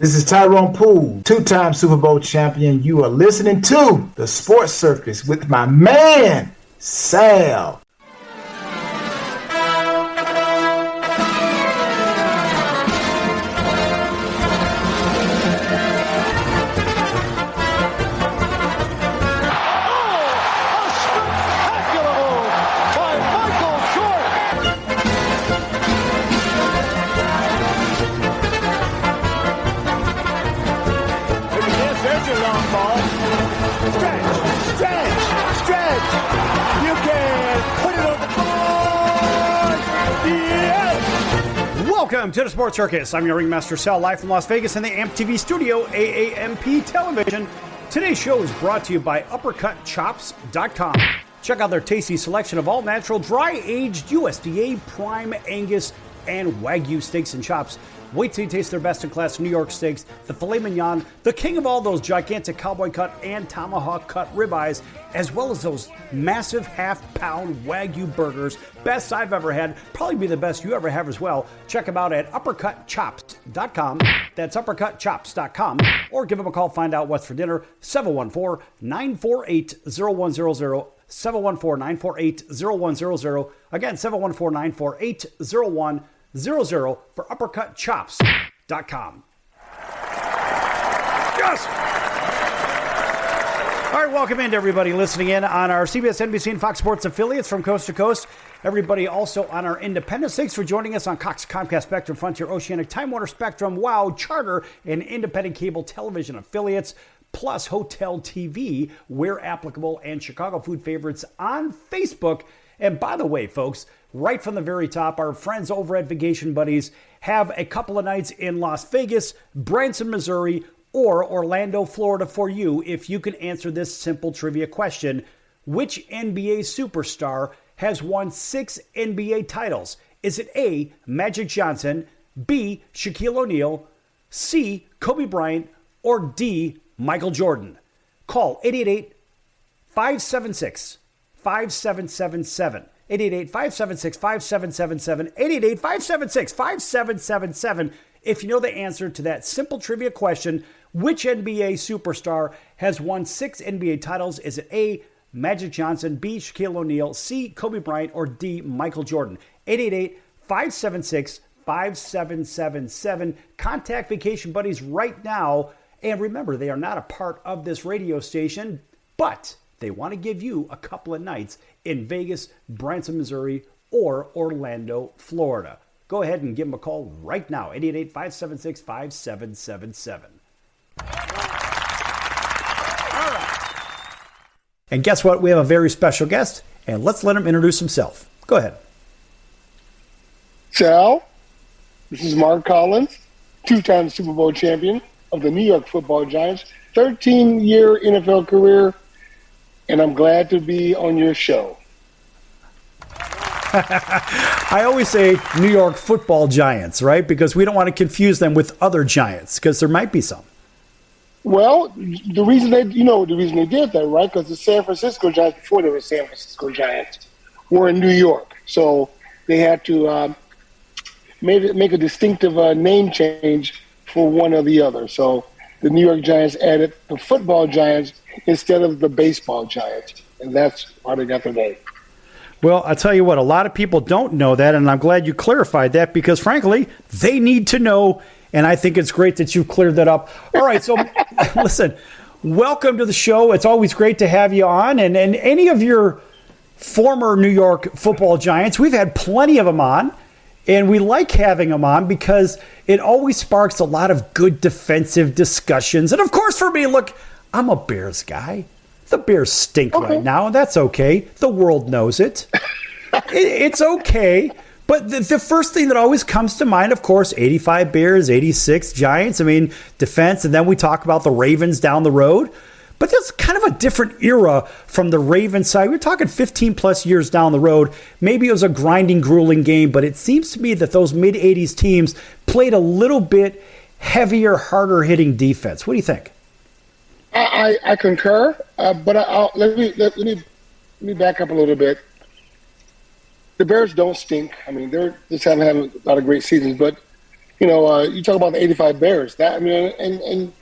This is Tyrone Poole, two-time Super Bowl champion. You are listening to The Sports Circus with my man, Sal. Welcome to the Sports Circus. I'm your ringmaster, Sal, live from Las Vegas in the AMP TV studio, AAMP Television. Today's show is brought to you by UppercutChops.com. Check out their tasty selection of all-natural, dry-aged USDA, prime Angus, and Wagyu steaks and chops. Wait till you taste their best-in-class New York steaks, the filet mignon, the king of all those gigantic cowboy cut and tomahawk cut ribeyes, as well as those massive half-pound Wagyu burgers. Best I've ever had, probably be the best you ever have as well. Check them out at UppercutChops.com. That's UppercutChops.com. Or give them a call, find out what's for dinner, 714-948-0100. 714-948-0100. Again, 714-948-0100 for UppercutChops.com. Yes! All right, welcome in to everybody listening in on our CBS, NBC, and Fox Sports affiliates from coast to coast. Everybody also on our independents. Thanks for joining us on Cox, Comcast, Spectrum, Frontier, Oceanic, Time Warner, Spectrum, WOW, Charter, and independent cable television affiliates, plus Hotel TV, where applicable, and Chicago Food Favorites on Facebook. And by the way, folks, right from the very top, our friends over at Vacation Buddies have a couple of nights in Las Vegas, Branson, Missouri, or Orlando, Florida for you if you can answer this simple trivia question. Which NBA superstar has won 6 NBA titles? Is it A, Magic Johnson, B, Shaquille O'Neal, C, Kobe Bryant, or D, Michael Jordan? Call 888-576-5777. 888-576-5777. 888-576-5777. If you know the answer to that simple trivia question, which NBA superstar has won 6 NBA titles? Is it A, Magic Johnson, B, Shaquille O'Neal, C, Kobe Bryant, or D, Michael Jordan? 888-576-5777. Contact Vacation Buddies right now. And remember, they are not a part of this radio station, but they want to give you a couple of nights in Vegas, Branson, Missouri, or Orlando, Florida. Go ahead and give them a call right now, 888-576-5777. All right. And guess what? We have a very special guest, and let's let him introduce himself. Go ahead. Sal, this is Mark Collins, two-time Super Bowl champion of the New York Football Giants, 13-year NFL career, and I'm glad to be on your show. I always say New York Football Giants, right? Because we don't want to confuse them with other Giants, because there might be some. Well, the reason they did that, right? Because the San Francisco Giants, before they were San Francisco Giants, were in New York, so they had to make a distinctive name change for one or the other. So the New York Giants added the Football Giants instead of the Baseball Giants, and that's how they got their name. Well, I'll tell you what, a lot of people don't know that, and I'm glad you clarified that because, frankly, they need to know, and I think it's great that you cleared that up. All right, so listen, welcome to the show. It's always great to have you on, and any of your former New York Football Giants, we've had plenty of them on, and we like having them on because it always sparks a lot of good defensive discussions. And, of course, for me, look, I'm a Bears guy. The Bears stink right now, and that's okay. The world knows it. It's okay. But the first thing that always comes to mind, of course, 85 Bears, 86 Giants. I mean, defense, and then we talk about the Ravens down the road. But that's kind of a different era from the Ravens side. We're talking 15-plus years down the road. Maybe it was a grinding, grueling game, but it seems to me that those mid-'80s teams played a little bit heavier, harder-hitting defense. What do you think? I concur, but let me back up a little bit. The Bears don't stink. I mean, they're just haven't had a lot of great seasons, but You talk about the '85 Bears. And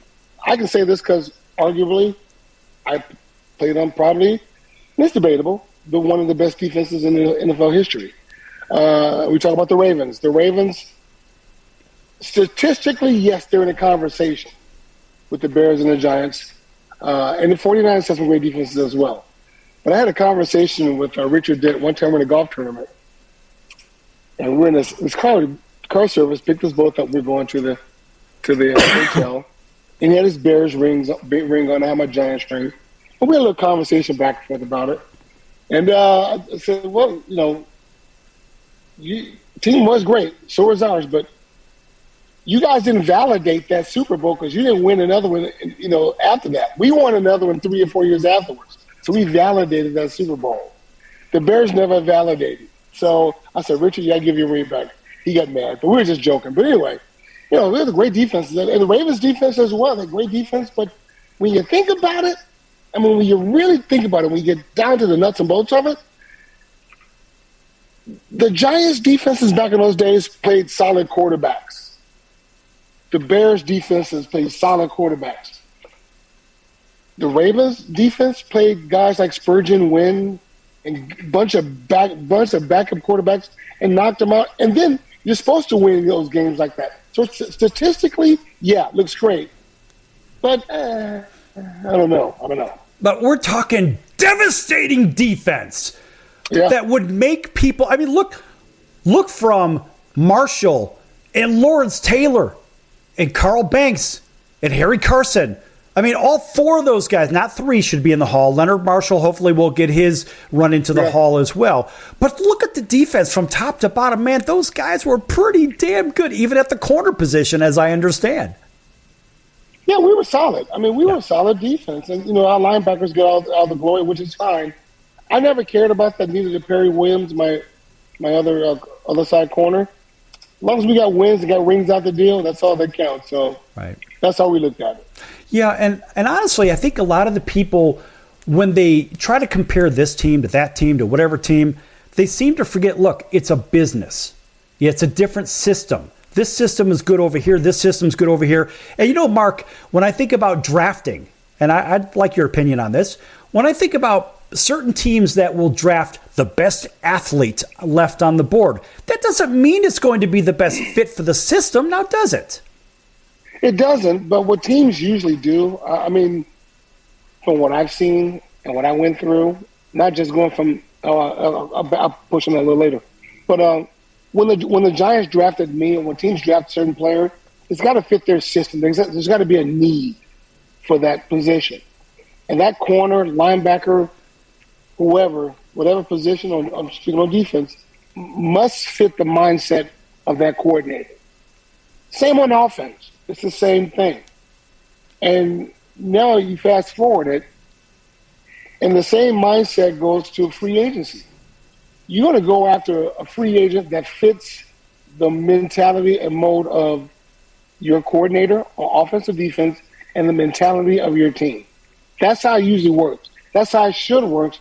I can say this because arguably, I played them probably. And it's debatable, but one of the best defenses in the NFL history. We talk about the Ravens. The Ravens, statistically, yes, they're in a conversation with the Bears and the Giants. And the 49ers have some great defenses as well. But I had a conversation with Richard Dent one time in a golf tournament. And we're in this car service, picked us both up. We're going to the hotel. And he had his Bears ring on. I had my Giants ring. And we had a little conversation back and forth about it. And I said, well, team was great. So was ours. But you guys didn't validate that Super Bowl because you didn't win another one, after that. We won another one 3 or 4 years afterwards. So we validated that Super Bowl. The Bears never validated. So I said, Richard, yeah, I'll give you a ring back. He got mad. But we were just joking. But anyway, they're the great defenses. And the Ravens defense as well. They're great defense. But when you think about it, when you really think about it, when you get down to the nuts and bolts of it, the Giants defenses back in those days played solid quarterbacks. The Bears defenses played solid quarterbacks. The Ravens defense played guys like Spurgeon, Wynn, and a bunch of backup quarterbacks and knocked them out. And then you're supposed to win those games like that. So statistically, yeah, looks great. But I don't know. But we're talking devastating defense that would make people. Look from Marshall and Lawrence Taylor and Carl Banks and Harry Carson. All four of those guys, not three, should be in the Hall. Leonard Marshall hopefully will get his run into the Hall as well. But look at the defense from top to bottom. Man, those guys were pretty damn good, even at the corner position, as I understand. Yeah, we were solid. We were a solid defense. And, our linebackers get all the glory, which is fine. I never cared about that, neither did Perry Williams, my other side corner. As long as we got wins and got rings out the deal, that's all that counts. So that's how we looked at it. Yeah, and honestly, I think a lot of the people, when they try to compare this team to that team to whatever team, they seem to forget, look, it's a business. Yeah, it's a different system. This system is good over here. This system's good over here. And Mark, when I think about drafting, and I'd like your opinion on this, when I think about certain teams that will draft the best athlete left on the board, that doesn't mean it's going to be the best fit for the system, now does it? It doesn't, but what teams usually do, from what I've seen and what I went through, not just going from, I'll push on that a little later, but when the Giants drafted me and when teams draft a certain player, it's got to fit their system. There's got to be a need for that position. And that corner, linebacker, whoever, whatever position on defense, must fit the mindset of that coordinator. Same on offense. It's the same thing. And now you fast forward it, and the same mindset goes to free agency. You're going to go after a free agent that fits the mentality and mode of your coordinator or offensive defense and the mentality of your team. That's how it usually works. That's how it should work.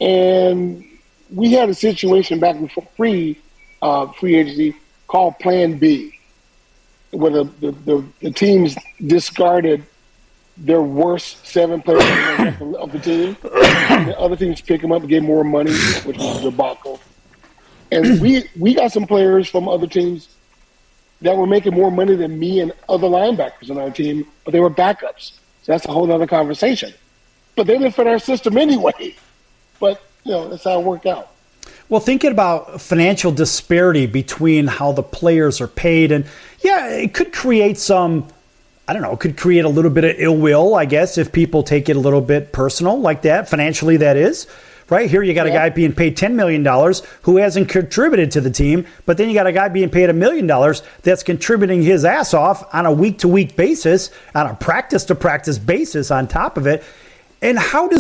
And we had a situation back before free agency called Plan B, where the teams discarded their worst 7 players of the team. And the other teams pick them up and get more money, which was a debacle. And we got some players from other teams that were making more money than me and other linebackers on our team, but they were backups. So that's a whole other conversation. But they didn't fit our system anyway. But, that's how it worked out. Well, thinking about financial disparity between how the players are paid, and it could create it could create a little bit of ill will, I guess, if people take it a little bit personal like that, financially that is. Right here, you got a guy being paid $10 million who hasn't contributed to the team, but then you got a guy being paid $1 million that's contributing his ass off on a week-to-week basis, on a practice-to-practice basis on top of it. And how do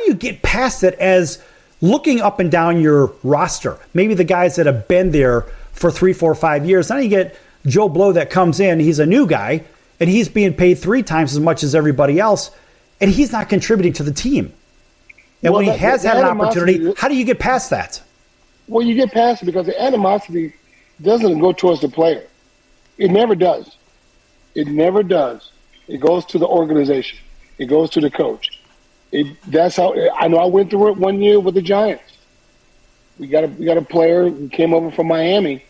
you get past it as looking up and down your roster? Maybe the guys that have been there for 3, 4, 5 years. Then you get Joe Blow that comes in. He's a new guy, and he's being paid 3 times as much as everybody else, and he's not contributing to the team. And when he has had an opportunity, how do you get past that? Well, you get past it because the animosity doesn't go towards the player. It never does. It never does. It goes to the organization. It goes to the coach. That's how I know. I went through it one year with the Giants. We got a player who came over from Miami.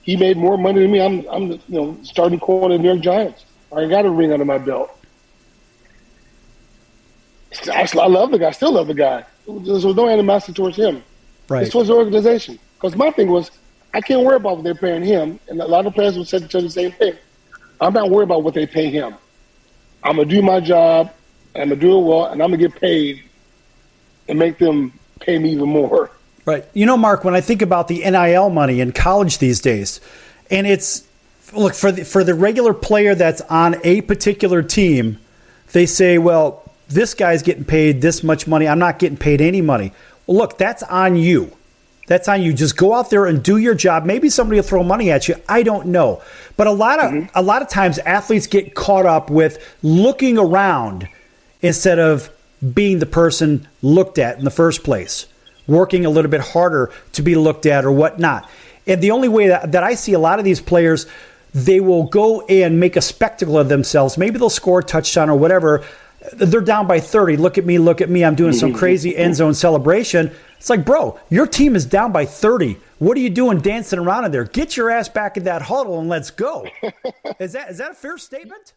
He made more money than me. I'm starting corner of the New York Giants. I got a ring under my belt. I love the guy. I still love the guy. There's no animosity towards him. Right. It's towards the organization. Because my thing was, I can't worry about what they're paying him. And a lot of players would say the same thing. I'm not worried about what they pay him. I'm going to do my job, and I'm going to do it well, and I'm going to get paid and make them pay me even more. Right. You know, Mark, when I think about the NIL money in college these days, and it's, look, for the regular player that's on a particular team, they say, well, this guy's getting paid this much money. I'm not getting paid any money. Well, look, that's on you. That's on you. Just go out there and do your job. Maybe somebody will throw money at you. I don't know. But a lot of times athletes get caught up with looking around instead of being the person looked at in the first place, working a little bit harder to be looked at or whatnot. And the only way that I see a lot of these players, they will go and make a spectacle of themselves. Maybe they'll score a touchdown or whatever. They're down by 30. Look at me. I'm doing some crazy end zone celebration. It's like, bro, your team is down by 30. What are you doing dancing around in there? Get your ass back in that huddle and let's go. Is that a fair statement?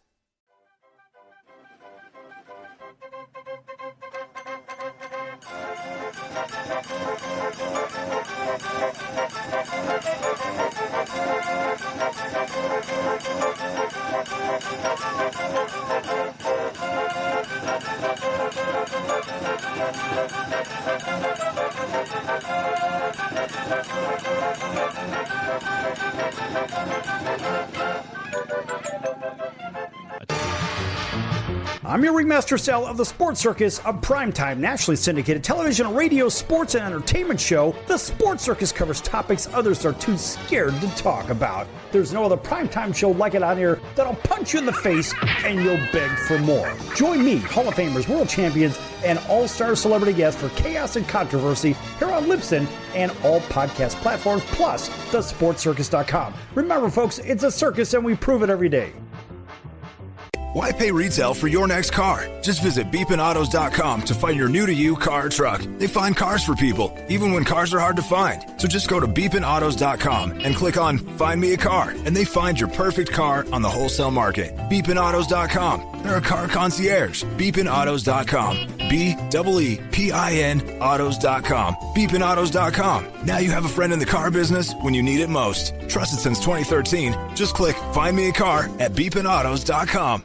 I'm your ringmaster Sal of the Sports Circus, a primetime, nationally syndicated television, radio, sports, and entertainment show. The Sports Circus covers topics others are too scared to talk about. There's no other primetime show like it on here that'll punch you in the face and you'll beg for more. Join me, Hall of Famers, world champions, and all-star celebrity guests for chaos and controversy here on Libsyn and all podcast platforms, plus thesportscircus.com. Remember, folks, it's a circus and we prove it every day. Why pay retail for your next car? Just visit beepinautos.com to find your new-to-you car or truck. They find cars for people, even when cars are hard to find. So just go to beepinautos.com and click on Find Me a Car, and they find your perfect car on the wholesale market. Beepinautos.com. They're a car concierge. Beepinautos.com. BEEPIN autos.com. Beepinautos.com. Now you have a friend in the car business when you need it most. Trusted since 2013. Just click Find Me a Car at beepinautos.com.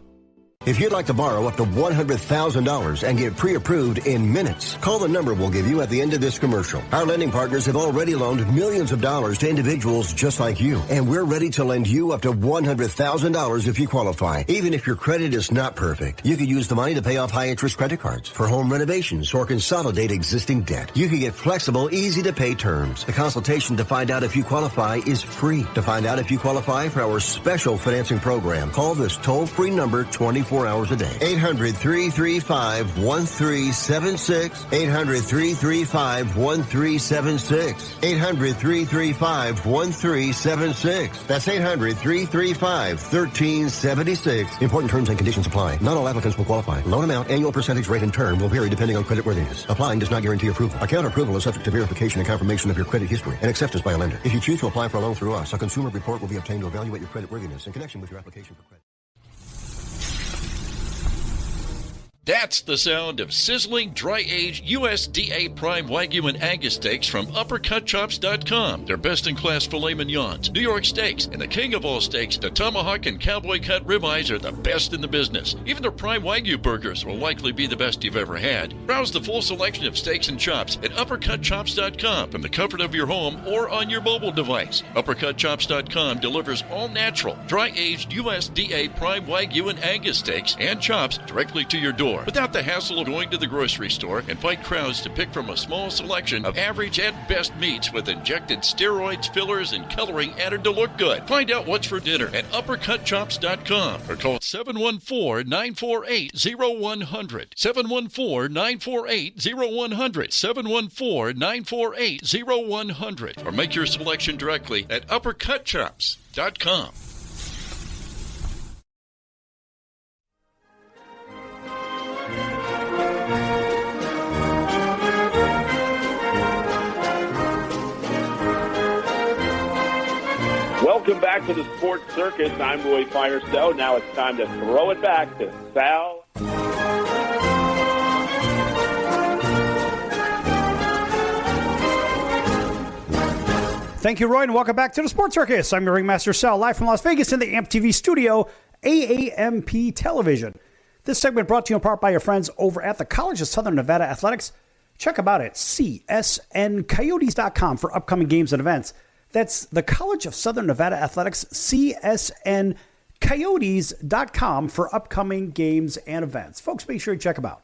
If you'd like to borrow up to $100,000 and get pre-approved in minutes, call the number we'll give you at the end of this commercial. Our lending partners have already loaned millions of dollars to individuals just like you, and we're ready to lend you up to $100,000 if you qualify. Even if your credit is not perfect, you could use the money to pay off high-interest credit cards, for home renovations, or consolidate existing debt. You can get flexible, easy-to-pay terms. The consultation to find out if you qualify is free. To find out if you qualify for our special financing program, call this toll-free number 24 hours a day. 800-335-1376. 800-335-1376. 800-335-1376. That's 800-335-1376. Important terms and conditions apply. Not all applicants will qualify. Loan amount, annual percentage rate, and term will vary depending on creditworthiness. Applying does not guarantee approval. Account approval is subject to verification and confirmation of your credit history and acceptance by a lender. If you choose to apply for a loan through us, a consumer report will be obtained to evaluate your creditworthiness in connection with your application for credit. That's the sound of sizzling, dry-aged USDA Prime Wagyu and Angus steaks from UpperCutChops.com. Their best-in-class filet mignons, New York steaks, and the king of all steaks, the tomahawk and cowboy cut ribeyes are the best in the business. Even their Prime Wagyu burgers will likely be the best you've ever had. Browse the full selection of steaks and chops at UpperCutChops.com from the comfort of your home or on your mobile device. UpperCutChops.com delivers all-natural, dry-aged USDA Prime Wagyu and Angus steaks and chops directly to your door, without the hassle of going to the grocery store and fight crowds to pick from a small selection of average and best meats with injected steroids, fillers, and coloring added to look good. Find out what's for dinner at UpperCutChops.com or call 714-948-0100. 714-948-0100. 714-948-0100. Or make your selection directly at UpperCutChops.com. Welcome back to the Sports Circus. I'm Roy Firestone. Now it's time to throw it back to Sal. Thank you, Roy, and welcome back to the Sports Circus. I'm your ringmaster, Sal, live from Las Vegas in the AMP TV studio, AAMP Television. This segment brought to you in part by your friends over at the College of Southern Nevada Athletics. Check them out at csncoyotes.com for upcoming games and events. That's the College of Southern Nevada Athletics, csncoyotes.com for upcoming games and events. Folks, make sure you check them out.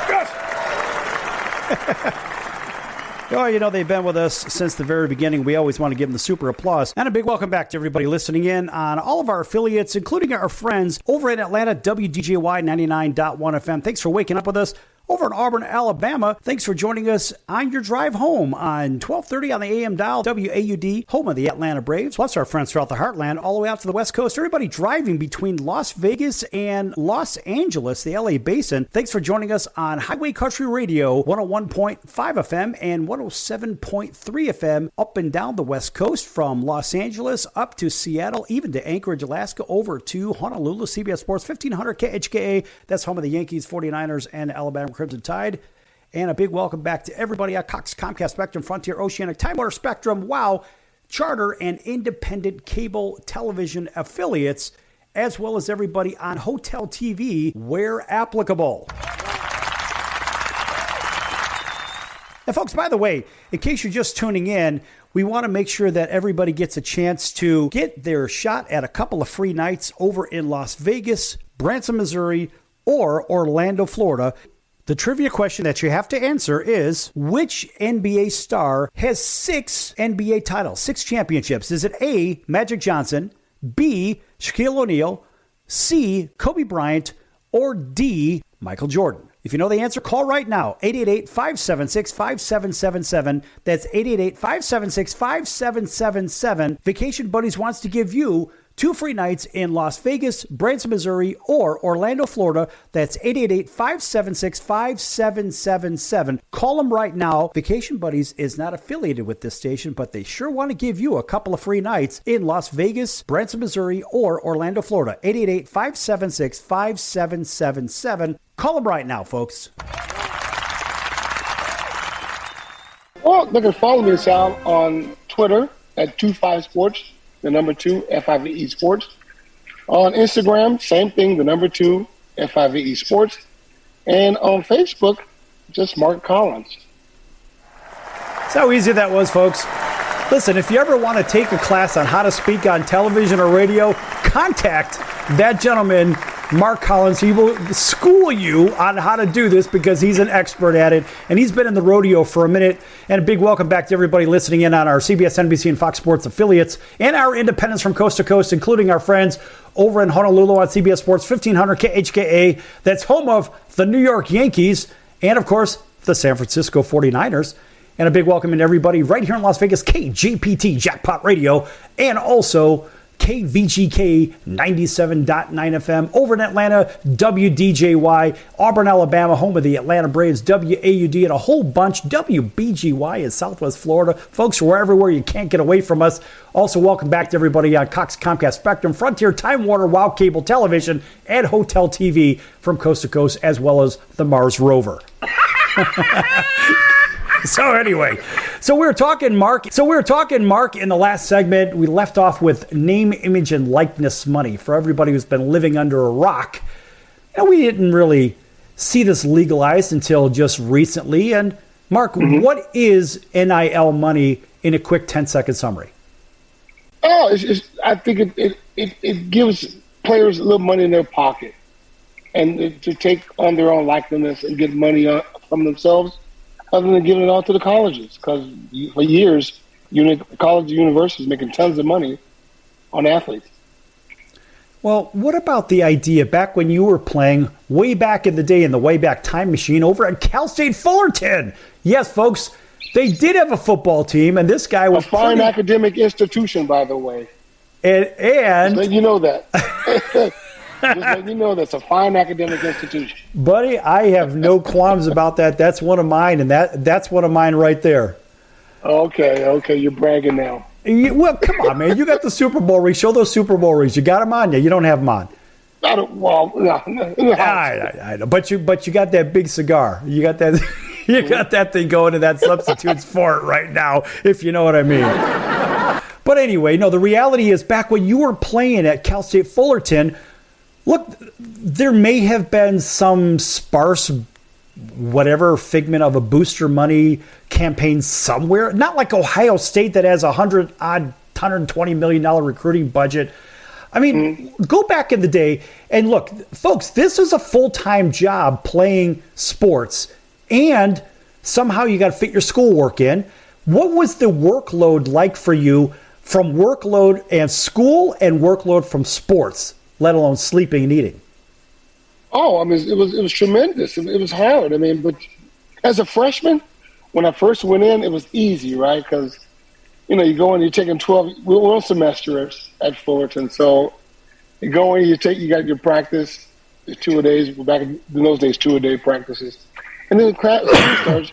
Yes! Oh, you know, they've been with us since the very beginning. We always want to give them the super applause. And a big welcome back to everybody listening in on all of our affiliates, including our friends over in Atlanta, WDJY 99.1 FM. Thanks for waking up with us. Over in Auburn, Alabama, thanks for joining us on your drive home on 1230 on the AM dial, WAUD, home of the Atlanta Braves, plus our friends throughout the heartland, all the way out to the West Coast. Everybody driving between Las Vegas and Los Angeles, the LA Basin, thanks for joining us on Highway Country Radio, 101.5 FM and 107.3 FM, up and down the West Coast from Los Angeles up to Seattle, even to Anchorage, Alaska, over to Honolulu, CBS Sports, 1500 KHKA. That's home of the Yankees, 49ers, and Alabama Crimson Tide. And a big welcome back to everybody at Cox, Comcast, Spectrum, Frontier, Oceanic, Time Warner, Spectrum, WOW, Charter, and independent cable television affiliates, as well as everybody on Hotel TV where applicable. Now, folks, by the way, in case you're just tuning in, we want to make sure that everybody gets a chance to get their shot at a couple of free nights over in Las Vegas, Branson, Missouri, or Orlando, Florida. The trivia question that you have to answer is, which NBA star has 6 NBA titles, 6 championships? Is it A, Magic Johnson, B, Shaquille O'Neal, C, Kobe Bryant, or D, Michael Jordan? If you know the answer, call right now, 888-576-5777. That's 888-576-5777. Vacation Buddies wants to give you 2 free nights in Las Vegas, Branson, Missouri, or Orlando, Florida. That's 888-576-5777. Call them right now. Vacation Buddies is not affiliated with this station, but they sure want to give you a couple of free nights in Las Vegas, Branson, Missouri, or Orlando, Florida. 888-576-5777. Call them right now, folks. Well, they can follow me, Sal, on Twitter at 25sports. The number 2, FIVE Sports. On Instagram, same thing, the number 2, FIVE Sports. And on Facebook, just Mark Collins. That's how easy that was, folks. Listen, if you ever want to take a class on how to speak on television or radio, contact that gentleman, Mark Collins. He will school you on how to do this because he's an expert at it, and he's been in the rodeo for a minute. And a big welcome back to everybody listening in on our CBS, NBC, and Fox Sports affiliates and our independents from coast to coast, including our friends over in Honolulu on CBS Sports, 1500 KHKA. That's home of the New York Yankees and, of course, the San Francisco 49ers. And a big welcome to everybody right here in Las Vegas, KJPT Jackpot Radio, and also KVGK 97.9 FM over in Atlanta, WDJY, Auburn, Alabama, home of the Atlanta Braves, WAUD, and a whole bunch, WBGY in Southwest Florida. Folks, we're everywhere. You can't get away from us. Also, welcome back to everybody on Cox, Comcast, Spectrum, Frontier, Time Warner, WOW Cable Television, and Hotel TV from coast to coast, as well as the Mars Rover. So anyway, we were talking Mark in the last segment. We left off with name, image, and likeness money for everybody who's been living under a rock. And we didn't really see this legalized until just recently. And Mark, what is NIL money in a quick 10-second summary? Oh, I think it gives players a little money in their pocket, and to take on their own likeness and get money from themselves, other than giving it all to the colleges. Because for years, college universities making tons of money on athletes. Well, what about the idea back when you were playing way back in the day in the Wayback Time Machine over at Cal State Fullerton? Yes, folks, they did have a football team, and this guy was a fine academic institution, by the way. And just let you know that. Just let you know that's a fine academic institution. Buddy, I have no qualms about that. That's one of mine, and that's one of mine right there. Okay, you're bragging now. Well, come on, man. You got the Super Bowl rings. Show those Super Bowl rings. You got them on you. You don't have them on. I don't. Well, no. I know. But you got that big cigar. You got that. You got that thing going, and that substitutes for it right now, if you know what I mean. But anyway, no, the reality is back when you were playing at Cal State Fullerton, look, there may have been some sparse, whatever, figment of a booster money campaign somewhere. Not like Ohio State that has $120 million recruiting budget. I mean, go back in the day and look, folks, this is a full-time job playing sports, and somehow you got to fit your schoolwork in. What was the workload like for you from workload and school and workload from sports, let alone sleeping and eating? Oh, I mean, it was tremendous. It was hard. I mean, but as a freshman, when I first went in, it was easy, right? Because, you go in, you're taking 12, we're on semesters at Fullerton. So you go in, you got your practice, 2 a days, back in those days, 2 a day practices. And then the class starts,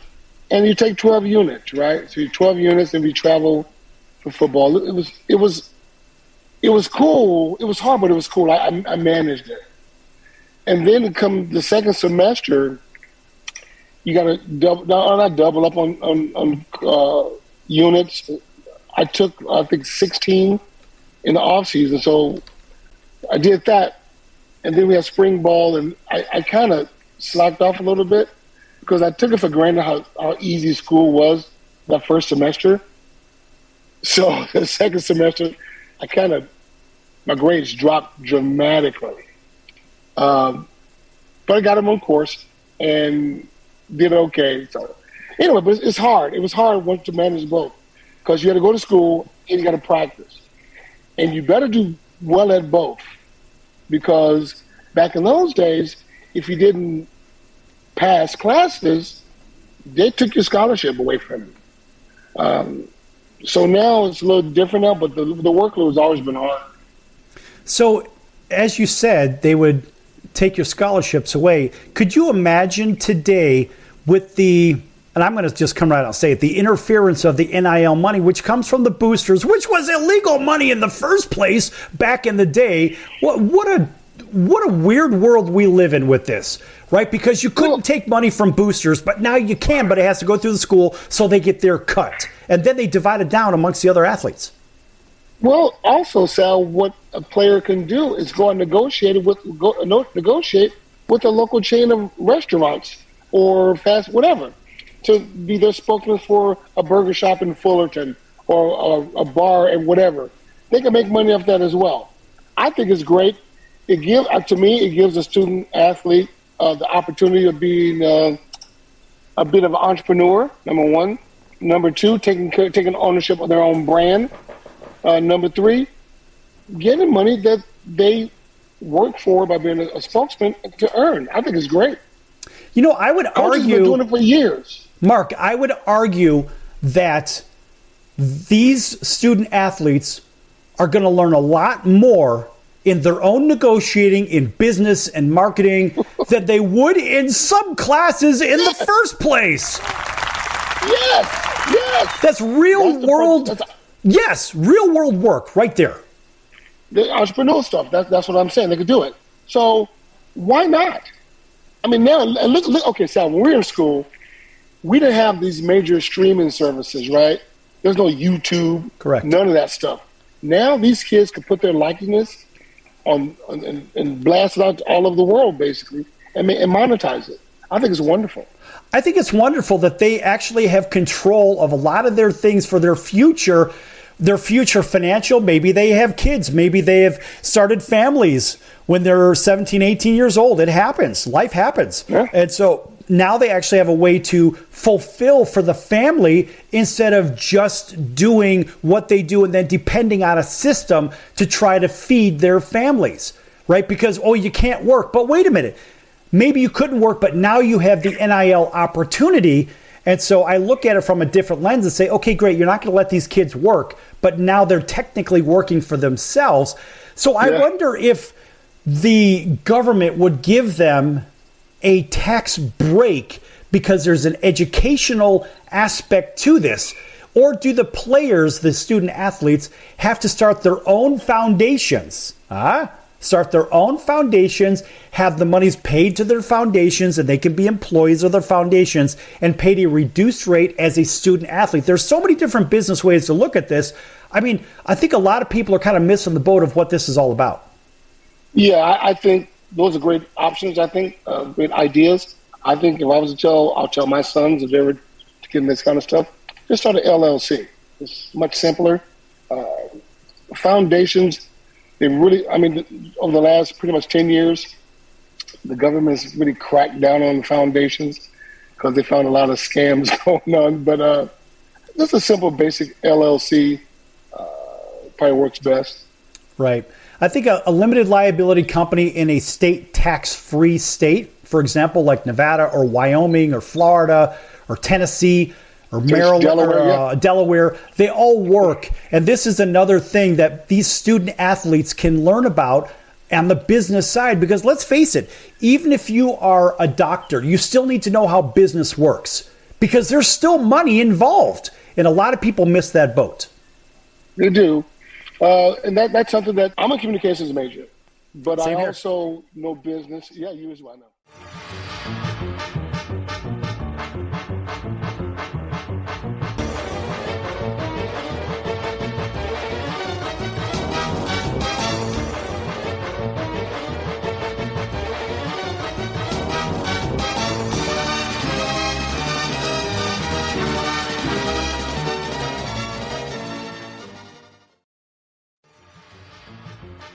and you take 12 units, right? So you 12 units, and we travel for football. It was cool. It was hard, but it was cool. I managed it. And then come the second semester, you got to not double up on units. I took, I think, 16 in the off season, so I did that. And then we had spring ball, and I kind of slacked off a little bit because I took it for granted how easy school was that first semester. So the second semester, my grades dropped dramatically. But I got them on course and did okay. So anyway, but it's hard. It was hard once to manage both because you got to go to school and you got to practice. And you better do well at both because back in those days, if you didn't pass classes, they took your scholarship away from you. So now it's a little different now, but the workload has always been hard. So as you said, they would take your scholarships away. Could you imagine today with and I'm going to just come right out and say it, the interference of the NIL money, which comes from the boosters, which was illegal money in the first place back in the day. What a weird world we live in with this, right? Because you couldn't take money from boosters, but now you can, but it has to go through the school so they get their cut. And then they divide it down amongst the other athletes. Well, also, Sal, what a player can do is go and negotiate with a local chain of restaurants or fast whatever to be their spokesman for a burger shop in Fullerton or a bar and whatever. They can make money off that as well. I think it's great. To me, it gives a student athlete the opportunity of being a bit of an entrepreneur. Number one. Number two, taking ownership of their own brand. Number three, getting money that they work for by being a spokesman to earn. I think it's great. I would Coaches argue, been doing it for years. Mark, I would argue that these student athletes are going to learn a lot more in their own negotiating in business and marketing than they would in some classes in the first place. Yes. That's real world. Yes, real world work right there. The entrepreneurial stuff. That's what I'm saying. They could do it. So why not? I mean, now look. Okay, Sal. When we were in school, we didn't have these major streaming services, right? There's no YouTube. Correct. None of that stuff. Now these kids can put their likeness on and blast it out all over the world, basically, and monetize it. I think it's wonderful. I think it's wonderful that they actually have control of a lot of their things for their future financial. Maybe they have kids. Maybe they have started families when they're 17, 18 years old. It happens. Life happens. Yeah. And so now they actually have a way to fulfill for the family instead of just doing what they do and then depending on a system to try to feed their families, right? Because, you can't work. But wait a minute. Maybe you couldn't work, but now you have the NIL opportunity. And so I look at it from a different lens and say, okay, great, you're not going to let these kids work, but now they're technically working for themselves. So I wonder if the government would give them a tax break because there's an educational aspect to this. Or do the players, the student athletes, have to start their own foundations? Start their own foundations, have the monies paid to their foundations, and they can be employees of their foundations and paid a reduced rate as a student athlete. There's so many different business ways to look at this. I mean, I think a lot of people are kind of missing the boat of what this is all about. Yeah, I think those are great options. I think great ideas. I think if I was to I'll tell my sons if they were to get into this kind of stuff, just start an LLC. It's much simpler. Foundations, they really, I mean, over the last pretty much 10 years, the government's really cracked down on foundations because they found a lot of scams going on. But just a simple, basic LLC probably works best. Right. I think a limited liability company in a state tax-free state, for example, like Nevada or Wyoming or Florida or Tennessee or Maryland or Delaware, they all work. And this is another thing that these student athletes can learn about on the business side, because let's face it, even if you are a doctor, you still need to know how business works because there's still money involved. And a lot of people miss that boat. They do. And that's something that I'm a communications major, but Same I here. also know business. Yeah, you as well. I know.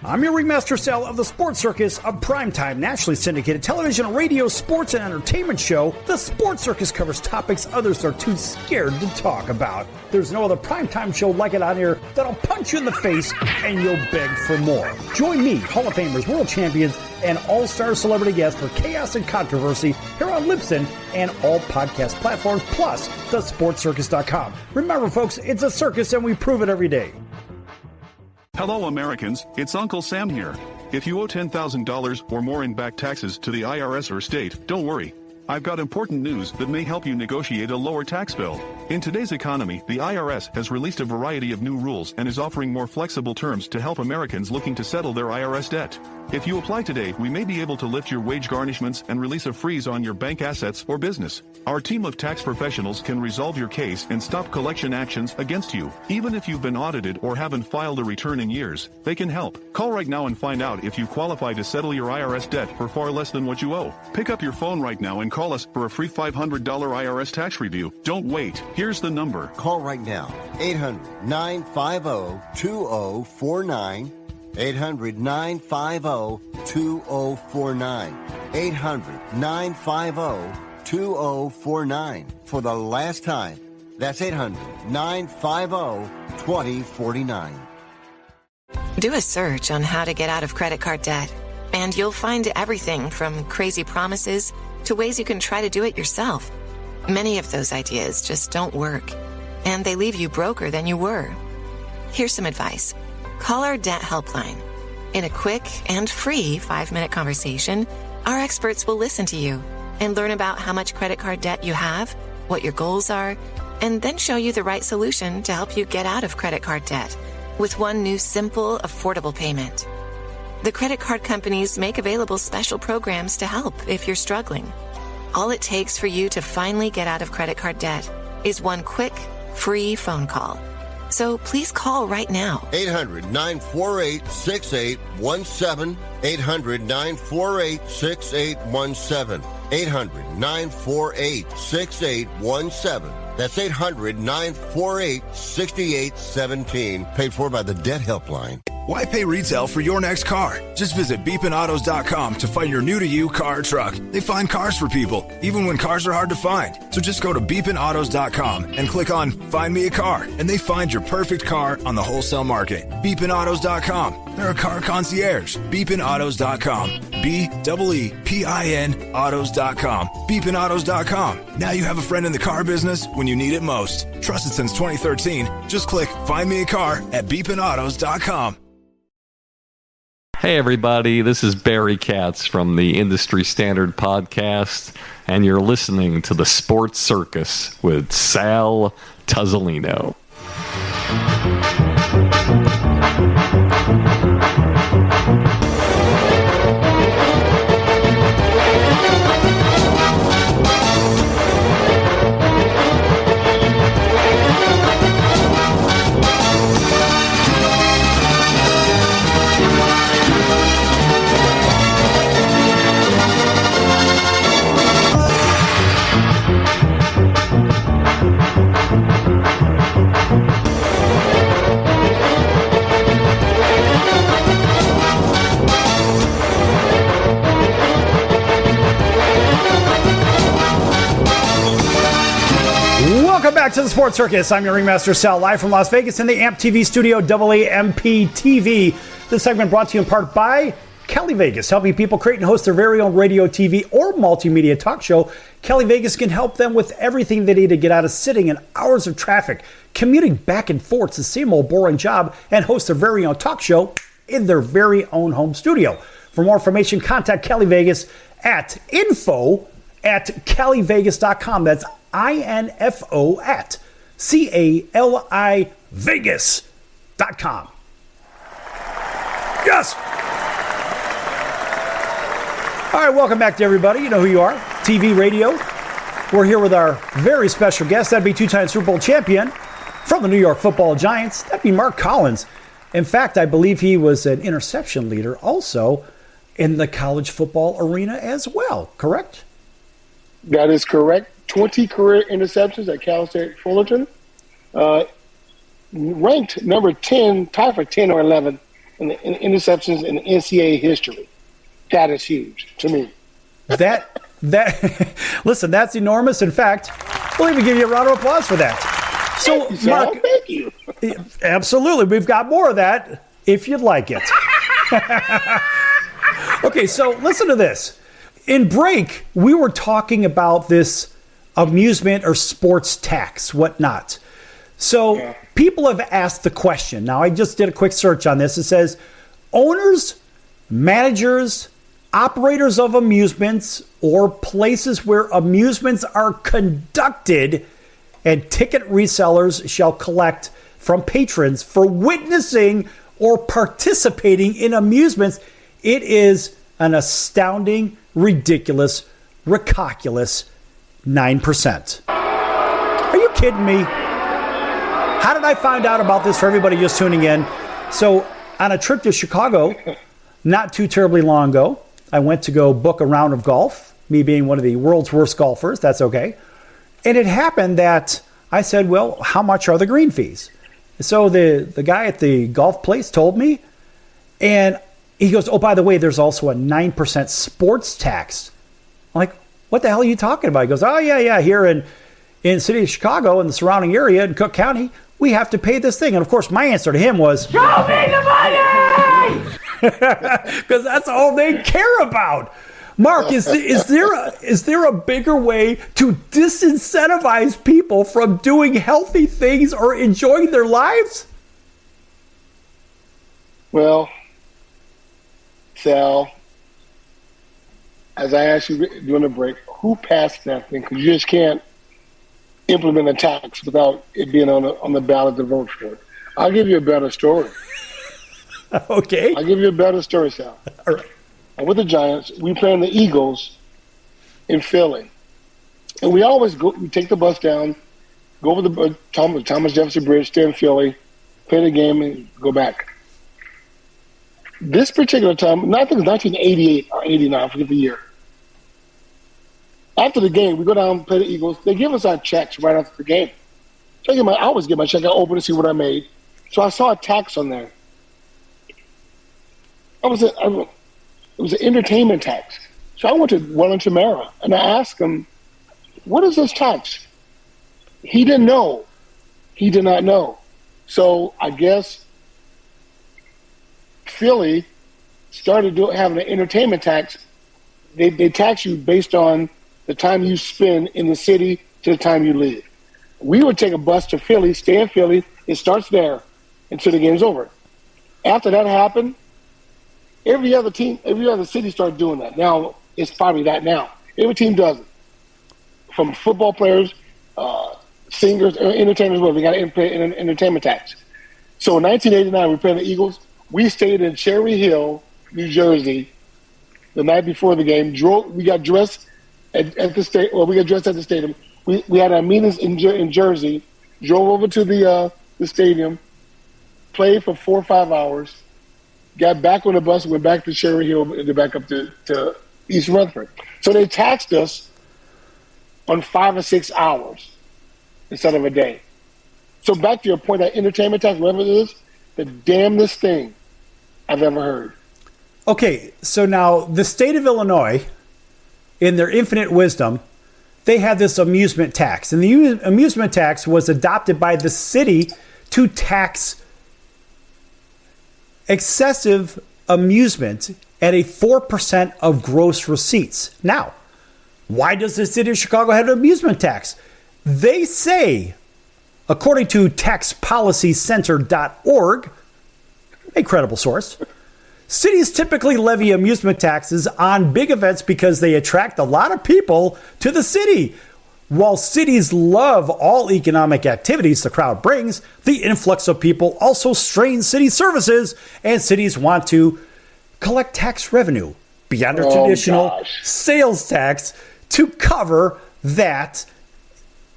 I'm your ringmaster Sal of the Sports Circus, a primetime, nationally syndicated television, radio, sports, and entertainment show. The Sports Circus covers topics others are too scared to talk about. There's no other primetime show like it on here that'll punch you in the face and you'll beg for more. Join me, Hall of Famers, world champions, and all-star celebrity guests for chaos and controversy here on Libsyn and all podcast platforms, plus thesportscircus.com. Remember, folks, it's a circus and we prove it every day. Hello, Americans. It's Uncle Sam here. If you owe $10,000 or more in back taxes to the IRS or state, don't worry. I've got important news that may help you negotiate a lower tax bill. In today's economy, the IRS has released a variety of new rules and is offering more flexible terms to help Americans looking to settle their IRS debt. If you apply today, we may be able to lift your wage garnishments and release a freeze on your bank assets or business. Our team of tax professionals can resolve your case and stop collection actions against you. Even if you've been audited or haven't filed a return in years, they can help. Call right now and find out if you qualify to settle your IRS debt for far less than what you owe. Pick up your phone right now and call us for a free $500 IRS tax review. Don't wait. Here's the number. Call right now. 800-950-2049. 800-950-2049. 800-950-2049. For the last time, that's 800-950-2049. Do a search on how to get out of credit card debt, and you'll find everything from crazy promises to ways you can try to do it yourself. Many of those ideas just don't work, and they leave you broker than you were. Here's some advice. Call our debt helpline. In a quick and free 5-minute conversation, our experts will listen to you and learn about how much credit card debt you have, what your goals are, and then show you the right solution to help you get out of credit card debt with one new simple, affordable payment. The credit card companies make available special programs to help if you're struggling. All it takes for you to finally get out of credit card debt is one quick, free phone call. So please call right now. 800-948-6817. 800-948-6817. 800-948-6817. That's 800-948-6817. Paid for by the Debt Helpline. Why pay retail for your next car? Just visit beepinautos.com to find your new-to-you car or truck. They find cars for people, even when cars are hard to find. So just go to beepinautos.com and click on Find Me a Car, and they find your perfect car on the wholesale market. Beepinautos.com. They're a car concierge. Beepinautos.com. B-E-E-P-I-N autos.com. Beepinautos.com. Now you have a friend in the car business when you need it most. Trusted since 2013. Just click Find Me a Car at beepinautos.com. Hey everybody, this is Barry Katz from the Industry Standard Podcast, and you're listening to the Sports Circus with Sal Tuzzolino. Welcome back to the Sports Circus. I'm your ringmaster, Sal, live from Las Vegas in the AMP TV studio, AAMP TV. This segment brought to you in part by Cali Vegas, helping people create and host their very own radio, TV, or multimedia talk show. Cali Vegas can help them with everything they need to get out of sitting in hours of traffic, commuting back and forth to the same old boring job, and host their very own talk show in their very own home studio. For more information, contact Cali Vegas at info@calivegas.com. That's INFO at CALI Vegas.com. Yes! All right, welcome back to everybody. You know who you are. TV, radio. We're here with our very special guest. That'd be two-time Super Bowl champion from the New York Football Giants. That'd be Mark Collins. In fact, I believe he was an interception leader also in the college football arena as well, correct? That is correct. 20 career interceptions at Cal State Fullerton. Ranked number 10, tied for 10 or 11 in interceptions in NCAA history. That is huge to me. That listen, that's enormous. In fact, we'll even give you a round of applause for that. So, Mark, thank you. Absolutely. We've got more of that if you'd like it. Okay, so listen to this. In break, we were talking about this amusement or sports tax, whatnot. So people have asked the question. Now, I just did a quick search on this. It says owners, managers, operators of amusements or places where amusements are conducted and ticket resellers shall collect from patrons for witnessing or participating in amusements. It is an astounding, ridiculous, recalculous 9%. Are you kidding me? How did I find out about this for everybody just tuning in? So on a trip to Chicago, not too terribly long ago, I went to go book a round of golf, me being one of the world's worst golfers, that's okay. And it happened that I said, well, how much are the green fees? So the guy at the golf place told me, and he goes, oh, by the way, there's also a 9% sports tax. I'm like, what the hell are you talking about? He goes, oh, yeah, here in the city of Chicago and the surrounding area in Cook County, we have to pay this thing. And, of course, my answer to him was, show me the money! Because that's all they care about. Mark, is there a bigger way to disincentivize people from doing healthy things or enjoying their lives? Well, Sal, as I asked you during the break, who passed that thing? Because you just can't implement a tax without it being on the ballot to vote for it. I'll give you a better story. Okay. I'll give you a better story, Sal. All right. And with the Giants, we play the Eagles in Philly. And we always we take the bus down, go over the Thomas Jefferson Bridge, stay in Philly, play the game, and go back. This particular time, I think it was 1988 or 89, I forget the year. After the game, we go down, play the Eagles. They give us our checks right after the game. So I always get my check. I open to see what I made. So I saw a tax on there. It was an entertainment tax. So I went to Wellington Mara, and I asked him, what is this tax? He didn't know. He did not know. So I guess Philly started having an entertainment tax. They tax you based on the time you spend in the city to the time you leave. We would take a bus to Philly, stay in Philly. It starts there until the game's over. After that happened, every other city started doing that. Now, it's probably that now. Every team does it. From football players, singers, entertainers, well, we got to pay entertainment tax. So in 1989, we played the Eagles. We stayed in Cherry Hill, New Jersey, the night before the game. We got dressed at the state. Well, we got dressed at the stadium. We had our meetings in Jersey. Drove over to the stadium, played for 4 or 5 hours, got back on the bus, went back to Cherry Hill, and back up to East Rutherford. So they taxed us on 5 or 6 hours instead of a day. So back to your point, that entertainment tax, whatever it is, the damnedest thing I've ever heard. Okay, so now the state of Illinois, in their infinite wisdom, they had this amusement tax. And the amusement tax was adopted by the city to tax excessive amusement at a 4% of gross receipts. Now, why does the city of Chicago have an amusement tax? They say, according to taxpolicycenter.org, a credible source, cities typically levy amusement taxes on big events because they attract a lot of people to the city. While cities love all economic activities the crowd brings, the influx of people also strains city services, and cities want to collect tax revenue beyond their traditional sales tax to cover that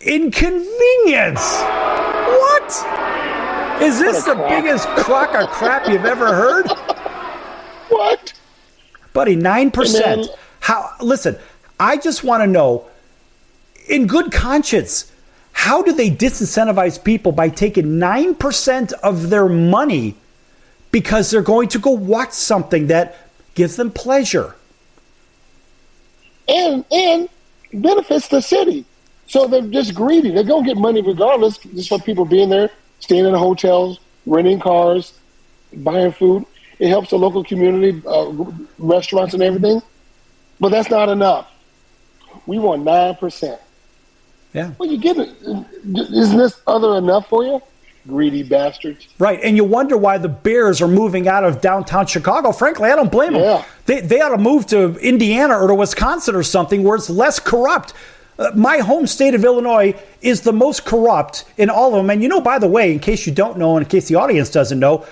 inconvenience. What? Is this the biggest crock of crap you've ever heard? What? Buddy, 9%. How? Listen, I just want to know, in good conscience, how do they disincentivize people by taking 9% of their money because they're going to go watch something that gives them pleasure? And benefits the city. So they're just greedy. They're going to get money regardless, just for people being there, staying in the hotels, renting cars, buying food. It helps the local community, restaurants and everything. But that's not enough. We want 9%. Yeah. Well, you get it. Isn't this other enough for you? Greedy bastards. Right. And you wonder why the Bears are moving out of downtown Chicago. Frankly, I don't blame them. They ought to move to Indiana or to Wisconsin or something where it's less corrupt. My home state of Illinois is the most corrupt in all of them. And you know, by the way, in case you don't know, and in case the audience doesn't know,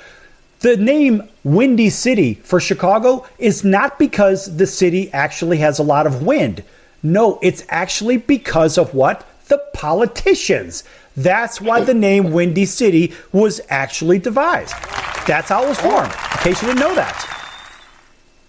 the name Windy City for Chicago is not because the city actually has a lot of wind. No, it's actually because of what? The politicians. That's why the name Windy City was actually devised. That's how it was formed, in case you didn't know that.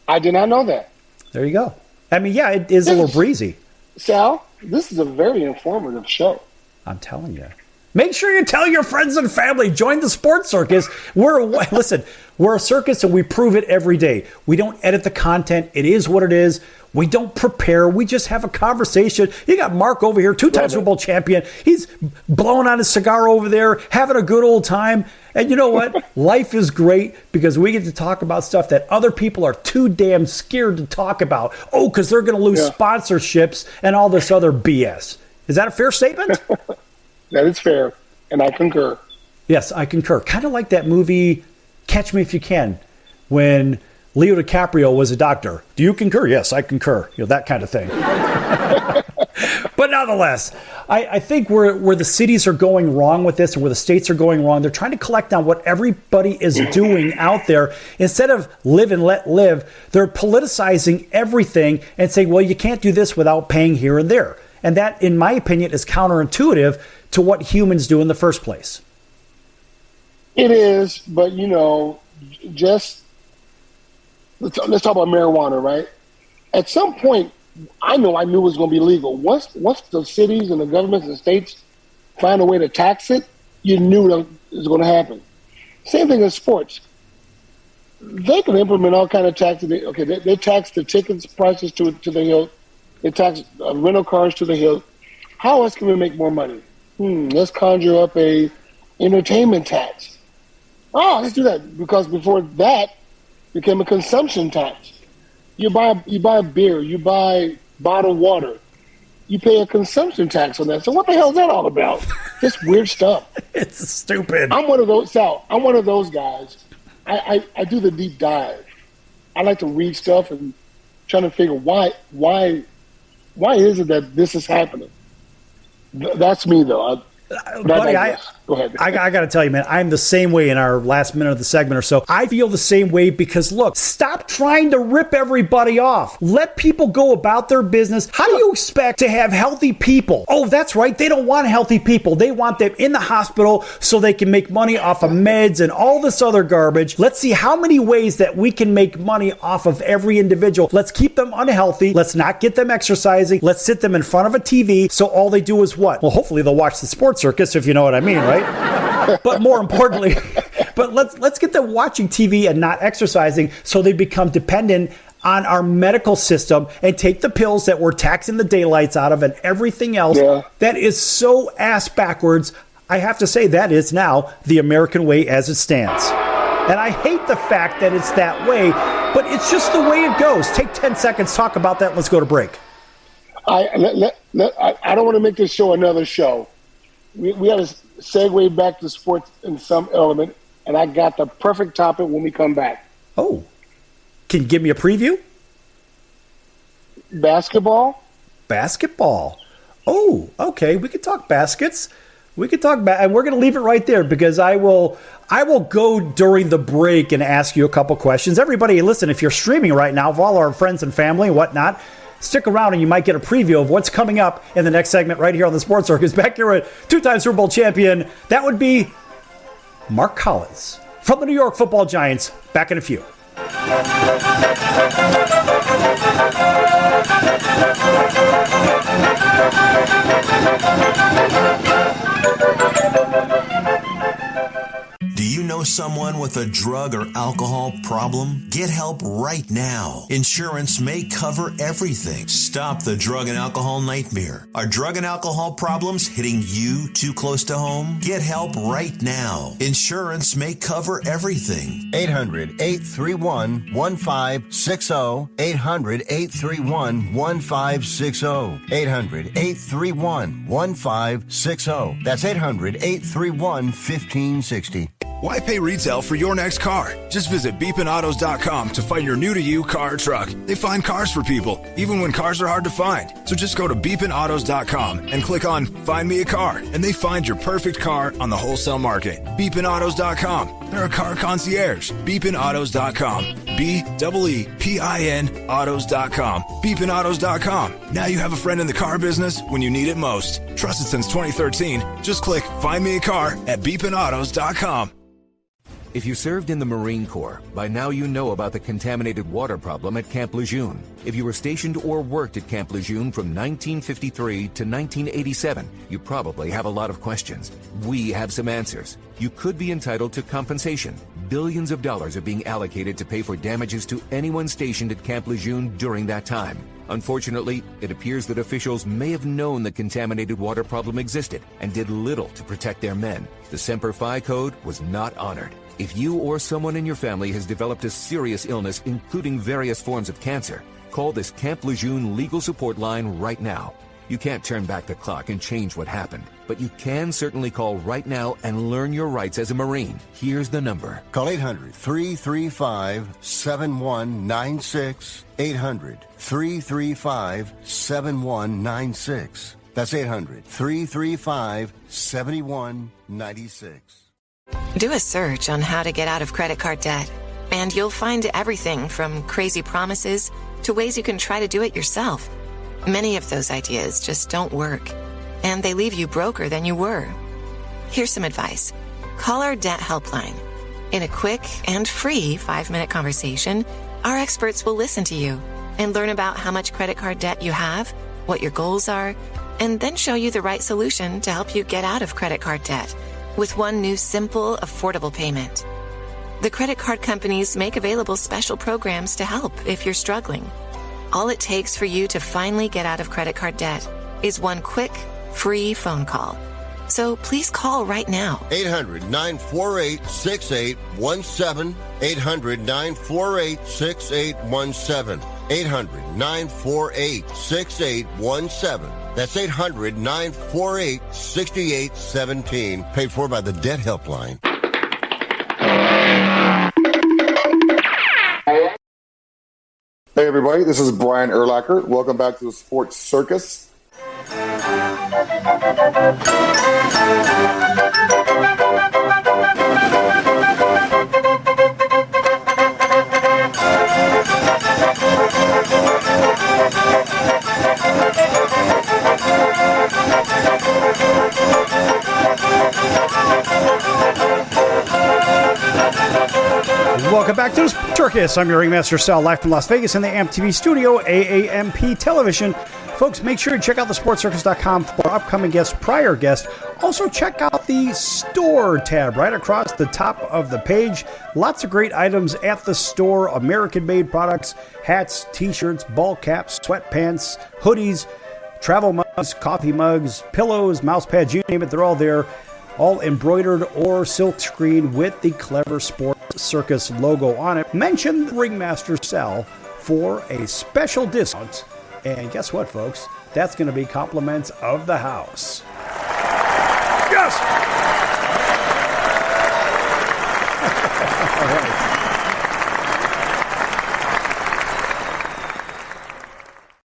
I did not know that. There you go. I mean, yeah, it is a little breezy. Sal, this is a very informative show. I'm telling you. Make sure you tell your friends and family. Join the Sports Circus. We're a circus and we prove it every day. We don't edit the content. It is what it is. We don't prepare. We just have a conversation. You got Mark over here, 2-time Super Bowl champion. He's blowing on his cigar over there, having a good old time. And you know what? Life is great because we get to talk about stuff that other people are too damn scared to talk about. Oh, because they're going to lose sponsorships and all this other BS. Is that a fair statement? That is fair, and I concur. Yes, I concur. Kind of like that movie, Catch Me If You Can, when Leo DiCaprio was a doctor. Do you concur? Yes, I concur. You know, that kind of thing. But nonetheless, I think where the cities are going wrong with this and where the states are going wrong, they're trying to collect on what everybody is doing out there. Instead of live and let live, they're politicizing everything and saying, well, you can't do this without paying here and there. And that, in my opinion, is counterintuitive to what humans do in the first place. It is, but, you know, just let's talk about marijuana, right? At some point, I knew it was going to be legal. Once the cities and the governments and states find a way to tax it, you knew it was going to happen. Same thing in sports. They can implement all kind of taxes. They tax the tickets prices to the hilt. They tax rental cars to the hilt. How else can we make more money? Let's conjure up a entertainment tax. Oh, let's do that, because before that became a consumption tax. You buy a beer, you buy bottled water, you pay a consumption tax on that. So what the hell is that all about? Just weird stuff. It's stupid. I'm one of those, Sal. I'm one of those guys. I do the deep dive. I like to read stuff and trying to figure why is it that this is happening. That's me, though. Buddy, Go ahead. I got to tell you, man, I'm the same way in our last minute of the segment or so. I feel the same way because, look, stop trying to rip everybody off. Let people go about their business. How do you expect to have healthy people? Oh, that's right. They don't want healthy people. They want them in the hospital so they can make money off of meds and all this other garbage. Let's see how many ways that we can make money off of every individual. Let's keep them unhealthy. Let's not get them exercising. Let's sit them in front of a TV so all they do is what? Well, hopefully they'll watch the sports circus, if you know what I mean, right? But more importantly, let's get them watching TV and not exercising so they become dependent on our medical system and take the pills that we're taxing the daylights out of and everything else. Yeah. That is so ass backwards. I have to say that is now the American way as it stands. And I hate the fact that it's that way, but it's just the way it goes. Take 10 seconds, talk about that, and let's go to break. I don't want to make this show another show. We had to segue back to sports in some element, and I got the perfect topic when we come back. Oh, can you give me a preview? Basketball. Oh, okay. We could talk baskets. And we're going to leave it right there because I will go during the break and ask you a couple questions. Everybody, listen, if you're streaming right now, for all our friends and family and whatnot, stick around and you might get a preview of what's coming up in the next segment right here on the Sports Circus. Back here with two-time Super Bowl champion, that would be Mark Collins from the New York Football Giants. Back in a few. Do you know someone with a drug or alcohol problem? Get help right now. Insurance may cover everything. Stop the drug and alcohol nightmare. Are drug and alcohol problems hitting you too close to home? Get help right now. Insurance may cover everything. 800-831-1560. 800-831-1560. 800-831-1560. That's 800-831-1560. Why pay retail for your next car? Just visit beepinautos.com to find your new-to-you car or truck. They find cars for people, even when cars are hard to find. So just go to beepinautos.com and click on Find Me a Car, and they find your perfect car on the wholesale market. Beepinautos.com. They're a car concierge. Beepinautos.com. B-E-E-P-I-N autos.com. Beepinautos.com. Now you have a friend in the car business when you need it most. Trusted since 2013. Just click Find Me a Car at beepinautos.com. If you served in the Marine Corps, by now you know about the contaminated water problem at Camp Lejeune. If you were stationed or worked at Camp Lejeune from 1953 to 1987, you probably have a lot of questions. We have some answers. You could be entitled to compensation. Billions of dollars are being allocated to pay for damages to anyone stationed at Camp Lejeune during that time. Unfortunately, it appears that officials may have known the contaminated water problem existed and did little to protect their men. The Semper Fi code was not honored. If you or someone in your family has developed a serious illness, including various forms of cancer, call this Camp Lejeune legal support line right now. You can't turn back the clock and change what happened, but you can certainly call right now and learn your rights as a Marine. Here's the number. Call 800-335-7196. 800-335-7196. That's 800-335-7196. Do a search on how to get out of credit card debt, and you'll find everything from crazy promises to ways you can try to do it yourself. Many of those ideas just don't work, and they leave you broker than you were. Here's some advice. Call our debt helpline. In a quick and free 5-minute conversation, our experts will listen to you and learn about how much credit card debt you have, what your goals are, and then show you the right solution to help you get out of credit card debt with one new simple, affordable payment. The credit card companies make available special programs to help if you're struggling. All it takes for you to finally get out of credit card debt is one quick, free phone call. So please call right now. 800-948-6817. 800-948-6817. 800-948-6817. That's 800-948-6817. Paid for by the Debt Helpline. Hey everybody, this is Brian Urlacher. Welcome back to the Sports Circus. Welcome back to the Circus. I'm your ringmaster Sal, live from Las Vegas in the AMP TV studio, AAMP television. Folks, make sure you check out thesportscircus.com for upcoming guests, prior guests. Also, check out the store tab right across the top of the page. Lots of great items at the store, American-made products, hats, t-shirts, ball caps, sweatpants, hoodies, travel mugs, coffee mugs, pillows, mouse pads, you name it, they're all there. All embroidered or silk screen with the clever Sports Circus logo on it. Mention Ringmaster Sal for a special discount. And guess what, folks? That's going to be compliments of the house. Yes!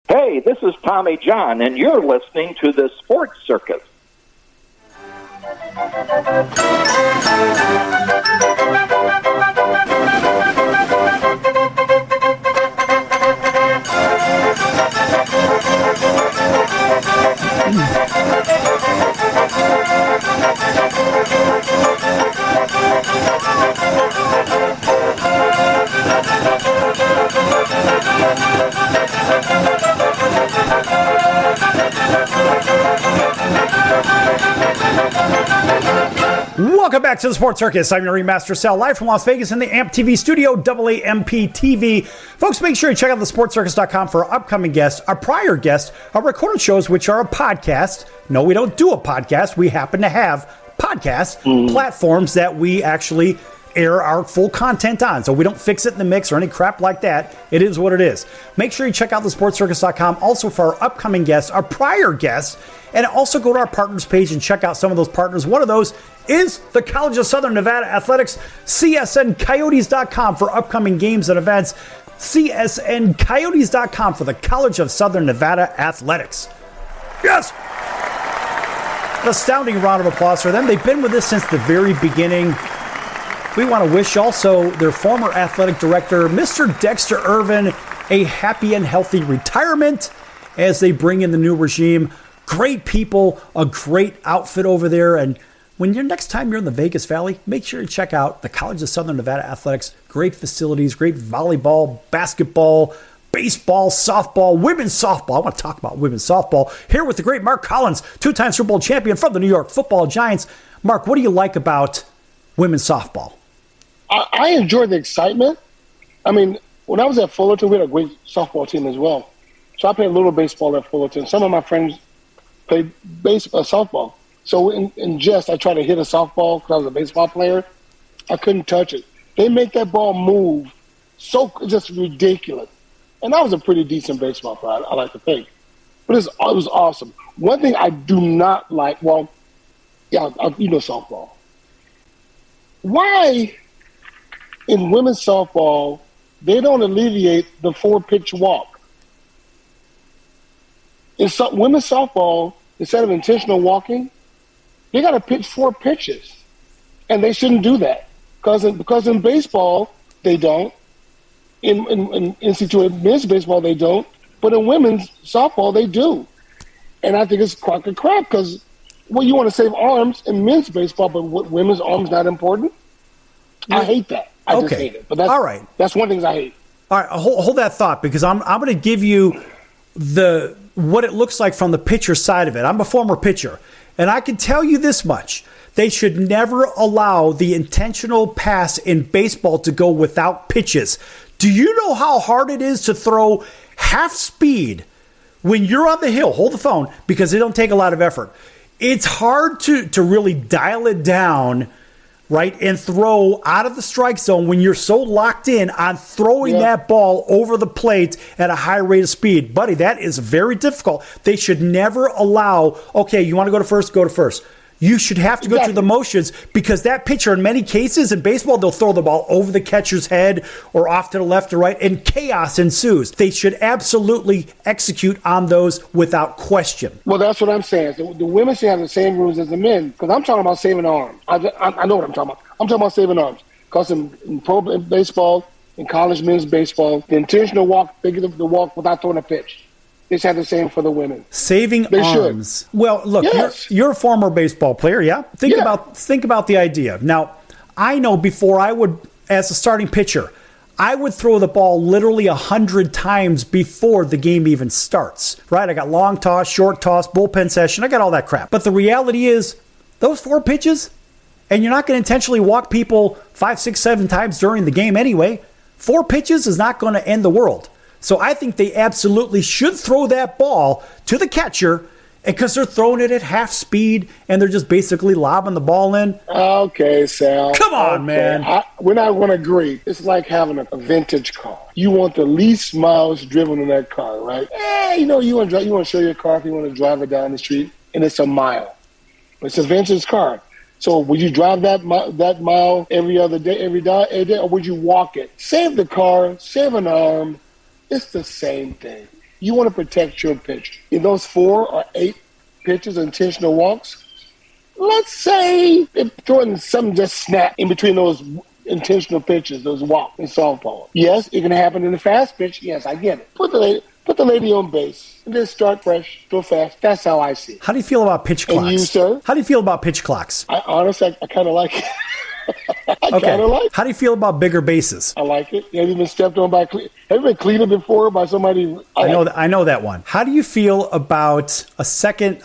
Hey, this is Tommy John, and you're listening to the Sports Circus. Welcome back to the Sports Circus. I'm your ringmaster Sal, live from Las Vegas in the AMP TV studio, AAMP TV. Folks, make sure you check out thesportscircus.com for our upcoming guests, our prior guests, our recorded shows, which are a podcast. No, we don't do a podcast. We happen to have podcast platforms that we actually air our full content on. So we don't fix it in the mix or any crap like that. It is what it is. Make sure you check out thesportscircus.com also for our upcoming guests, our prior guests, and also go to our partners page and check out some of those partners. One of those is the College of Southern Nevada Athletics, csncoyotes.com for upcoming games and events, csncoyotes.com for the College of Southern Nevada Athletics. Yes! An astounding round of applause for them. They've been with us since the very beginning. We want to wish also their former athletic director, Mr. Dexter Irvin, a happy and healthy retirement as they bring in the new regime. Great people, a great outfit over there. And when next time you're in the Vegas Valley, make sure you check out the College of Southern Nevada Athletics. Great facilities, great volleyball, basketball, baseball, softball, women's softball. I want to talk about women's softball. Here with the great Mark Collins, two-time Super Bowl champion from the New York Football Giants. Mark, what do you like about women's softball? I enjoy the excitement. I mean, when I was at Fullerton, we had a great softball team as well. So I played a little baseball at Fullerton. Some of my friends played softball. So in jest, I tried to hit a softball because I was a baseball player. I couldn't touch it. They make that ball move so just ridiculous. And I was a pretty decent baseball player, I like to think. But it was awesome. One thing I do not like, softball. Why in women's softball they don't alleviate the 4-pitch walk? In women's softball, instead of intentional walking, they got to pitch 4 pitches. And they shouldn't do that. Because in baseball, they don't. In men's baseball, they don't. But in women's softball, they do. And I think it's crock of crap because, you want to save arms in men's baseball, but women's arms not important? I hate that. I just hate it. But that's, all right. That's one thing I hate. All right, hold that thought because I'm going to give you what it looks like from the pitcher side of it. I'm a former pitcher, and I can tell you this much. They should never allow the intentional pass in baseball to go without pitches. Do you know how hard it is to throw half speed when you're on the hill? Hold the phone because it don't take a lot of effort. It's hard to really dial it down, right, and throw out of the strike zone when you're so locked in on throwing that ball over the plate at a high rate of speed. Buddy, that is very difficult. They should never allow, okay, you want to go to first, go to first. You should have to go through the motions because that pitcher, in many cases in baseball, they'll throw the ball over the catcher's head or off to the left or right, and chaos ensues. They should absolutely execute on those without question. Well, that's what I'm saying. So the women should have the same rules as the men because I'm talking about saving arms. I know what I'm talking about. I'm talking about saving arms because in pro baseball, in college men's baseball, the intentional walk, they get the walk without throwing a pitch. They should have the same for the women. Saving arms. Should. Well, look, you're a former baseball player, yeah? Think about the idea. Now, I know before I would, as a starting pitcher, I would throw the ball literally 100 times before the game even starts, right? I got long toss, short toss, bullpen session. I got all that crap. But the reality is, those 4 pitches, and you're not going to intentionally walk people 5, 6, 7 times during the game anyway. 4 pitches is not going to end the world. So I think they absolutely should throw that ball to the catcher because they're throwing it at half speed and they're just basically lobbing the ball in. Okay, Sal. Come on, man. We're not going to agree. It's like having a vintage car. You want the least miles driven in that car, right? You want to show your car if you want to drive it down the street, and it's a mile. It's a vintage car. So would you drive that mile every other day, every day, or would you walk it? Save the car, save an arm. It's the same thing. You want to protect your pitch. In those 4 or 8 pitches, intentional walks, let's say throwing something just snap in between those intentional pitches, those walks in softball. Yes, it can happen in the fast pitch. Yes, I get it. Put the lady on base and then start fresh, go fast. That's how I see it. How do you feel about pitch clocks? And you, sir? How do you feel about pitch clocks? Honestly, I kind of like it. How do you feel about bigger bases? I like it. Have you been stepped on by? Have you been cleated before by somebody? I know that one. How do you feel about a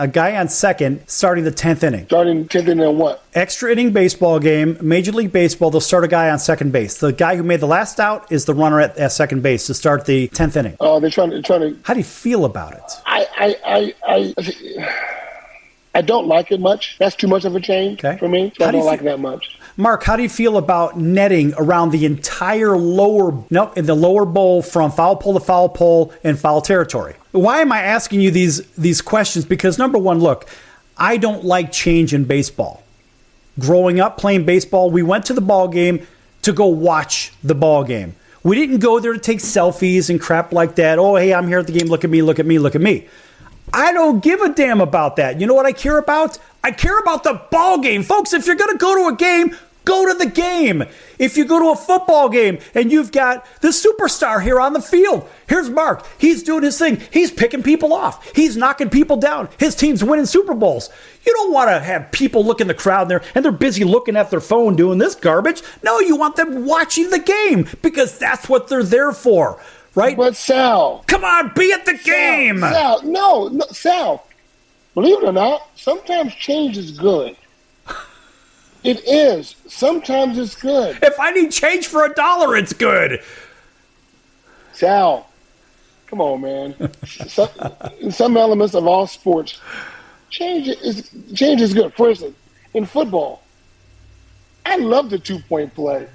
guy on second starting the 10th inning? Starting 10th inning on what? Extra inning baseball game, Major League Baseball. They'll start a guy on second base. The guy who made the last out is the runner at second base to start the 10th inning. Oh, they're trying to. How do you feel about it? I don't like it much. That's too much of a change for me. So I don't like it that much. Mark, how do you feel about netting around the entire in the lower bowl from foul pole to foul pole and foul territory? Why am I asking you these questions? Because number one, look, I don't like change in baseball. Growing up playing baseball, we went to the ball game to go watch the ball game. We didn't go there to take selfies and crap like that. Oh, hey, I'm here at the game. Look at me, look at me, look at me. I don't give a damn about that. You know what I care about? I care about the ball game. Folks, if you're going to go to a game, go to the game. If you go to a football game and you've got the superstar here on the field, here's Mark. He's doing his thing. He's picking people off. He's knocking people down. His team's winning Super Bowls. You don't want to have people look in the crowd there and they're busy looking at their phone doing this garbage. No, you want them watching the game because that's what they're there for. Right? But Sal. Come on, be at the game. Sal, no, Sal. Believe it or not, sometimes change is good. It is. Sometimes it's good. If I need change for $1, it's good. Sal, come on, man. In some elements of all sports, change is good. For instance, in football, I love the 2-point play.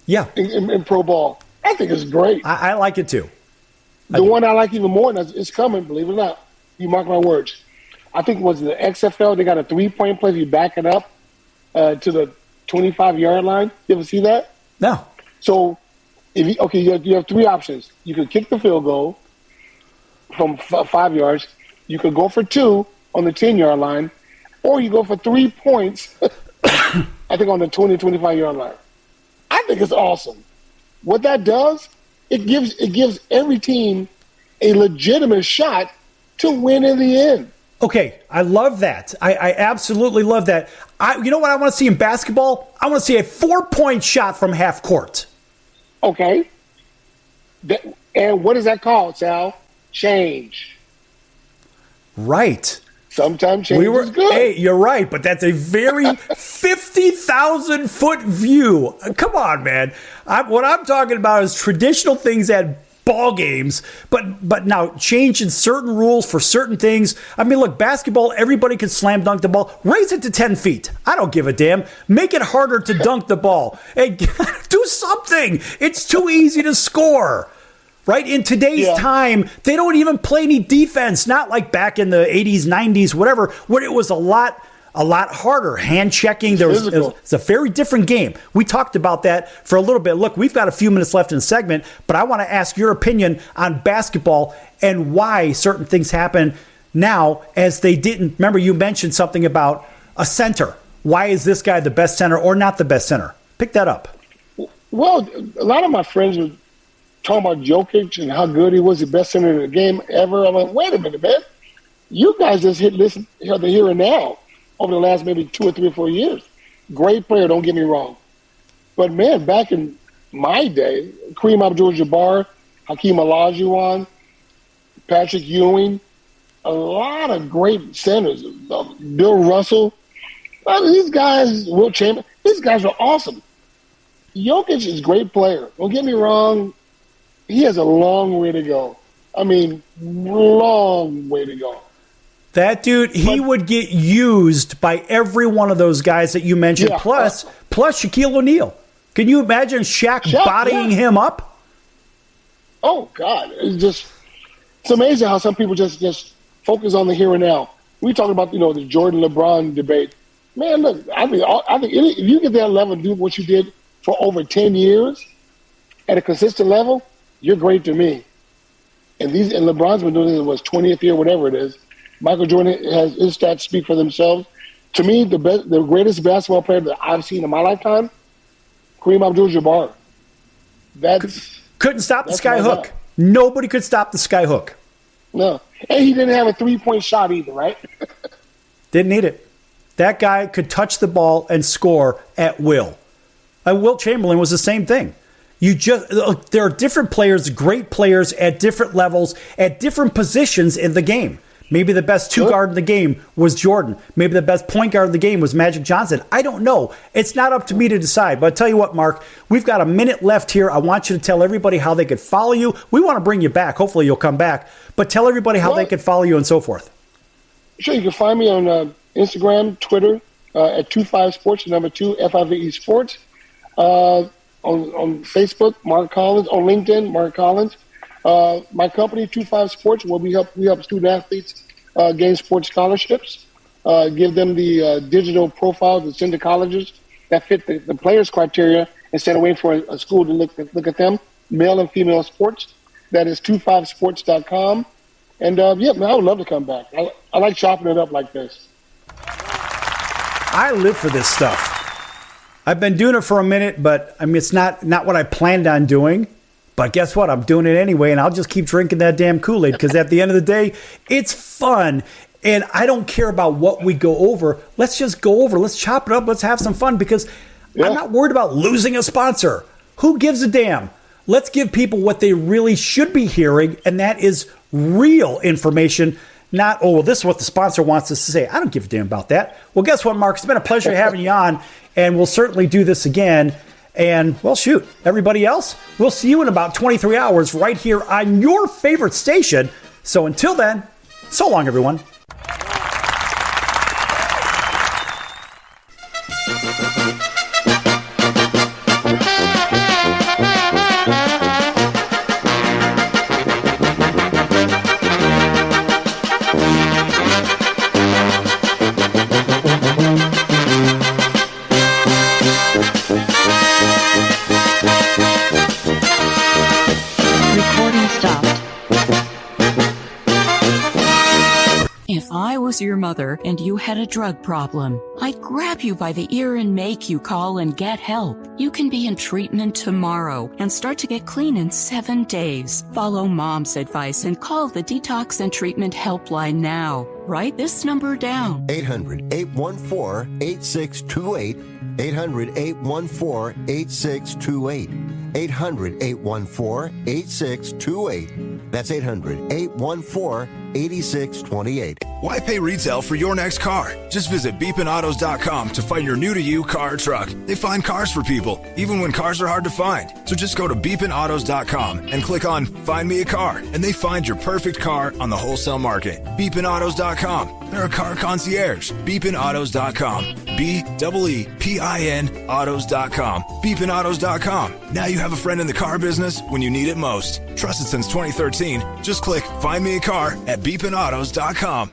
Yeah. In pro ball. I think it's great. I like it too. The one I like even more, and it's coming, believe it or not. You mark my words. I think it was the XFL. They got a 3-point play if you back it up to the 25-yard line. You ever see that? No. So, you have 3 options. You could kick the field goal from 5 yards. You could go for 2 on the 10-yard line, or you go for 3 points, I think on the 20, 25-yard line. I think it's awesome. What that does, it gives every team a legitimate shot to win in the end. Okay, I love that. I absolutely love that. You know what I want to see in basketball? I want to see a 4-point shot from half court. Okay. And what is that called, Sal? Change. Right. Sometimes change is good. Hey, you're right, but that's a very 50,000-foot view. Come on, man. What I'm talking about is traditional things at ball games, but now changing certain rules for certain things. I mean, look, basketball, everybody can slam dunk the ball. Raise it to 10 feet. I don't give a damn. Make it harder to dunk the ball. Hey, do something. It's too easy to score. Right? In today's time, they don't even play any defense. Not like back in the 80s, 90s, whatever, where it was a lot a lot harder. Hand checking. It's a very different game. We talked about that for a little bit. Look, we've got a few minutes left in the segment, but I want to ask your opinion on basketball and why certain things happen now as they didn't. Remember, you mentioned something about a center. Why is this guy the best center or not the best center? Pick that up. Well, a lot of my friends were talking about Jokic and how good he was, the best center in the game ever. I'm like, wait a minute, man. You guys just hit the here and now over the last maybe 2 or 3 or 4 years. Great player, don't get me wrong. But, man, back in my day, Kareem Abdul-Jabbar, Hakeem Olajuwon, Patrick Ewing, a lot of great centers. Bill Russell. These guys, Will Chamberlain, these guys are awesome. Jokic is a great player. Don't get me wrong. He has a long way to go. I mean, long way to go. That dude, he would get used by every one of those guys that you mentioned, plus Shaquille O'Neal. Can you imagine Shaq bodying him up? Oh, God. It's amazing how some people just focus on the here and now. We talk about, the Jordan-LeBron debate. Man, look, I think if you get that level and do what you did for over 10 years at a consistent level, you're great to me. And LeBron's been doing this in his 20th year, whatever it is. Michael Jordan has his stats speak for themselves. To me, the greatest basketball player that I've seen in my lifetime, Kareem Abdul-Jabbar. Couldn't stop the sky hook. Nobody could stop the sky hook. No. And he didn't have a 3-point shot either, right? Didn't need it. That guy could touch the ball and score at will. Wilt Chamberlain was the same thing. There are different players, great players at different levels, at different positions in the game. Maybe the best two guard in the game was Jordan. Maybe the best point guard in the game was Magic Johnson. I don't know. It's not up to me to decide. But I'll tell you what, Mark, we've got a minute left here. I want you to tell everybody how they could follow you. We want to bring you back. Hopefully you'll come back. But tell everybody how they could follow you and so forth. Sure, you can find me on Instagram, Twitter, at 25sports, number 2, FIVE Sports. On Facebook, Mark Collins. On LinkedIn, Mark Collins. My company, 25 Sports, where we help student athletes gain sports scholarships, give them the digital profiles that send to colleges that fit the players' criteria instead of waiting for a school to look at them, male and female sports. That is 25sports.com. And, I would love to come back. I like chopping it up like this. I live for this stuff. I've been doing it for a minute, but, it's not what I planned on doing. But guess what? I'm doing it anyway, and I'll just keep drinking that damn Kool-Aid because at the end of the day, it's fun. And I don't care about what we go over. Let's just go over. Let's chop it up. Let's have some fun because I'm not worried about losing a sponsor. Who gives a damn? Let's give people what they really should be hearing, and that is real information, not, this is what the sponsor wants us to say. I don't give a damn about that. Well, guess what, Mark? It's been a pleasure having you on, and we'll certainly do this again. And, shoot, everybody else, we'll see you in about 23 hours right here on your favorite station. So until then, so long, everyone. If I was your mother and you had a drug problem, I'd grab you by the ear and make you call and get help. You can be in treatment tomorrow and start to get clean in 7 days. Follow Mom's advice and call the Detox and Treatment Helpline now. Write this number down. 800-814-8628. 800-814-8628. 800-814-8628. That's 800-814-8628. Why pay retail for your next car? Just visit beepinautos.com to find your new-to-you car or truck. They find cars for people, even when cars are hard to find. So just go to beepinautos.com and click on Find Me a Car, and they find your perfect car on the wholesale market. Beepinautos.com. They're a car concierge. Beepinautos.com. BEEPIN autos.com. Beepinautos.com. Now you have a friend in the car business when you need it most. Trusted since 2013. Just click Find Me a Car at beepinautos.com.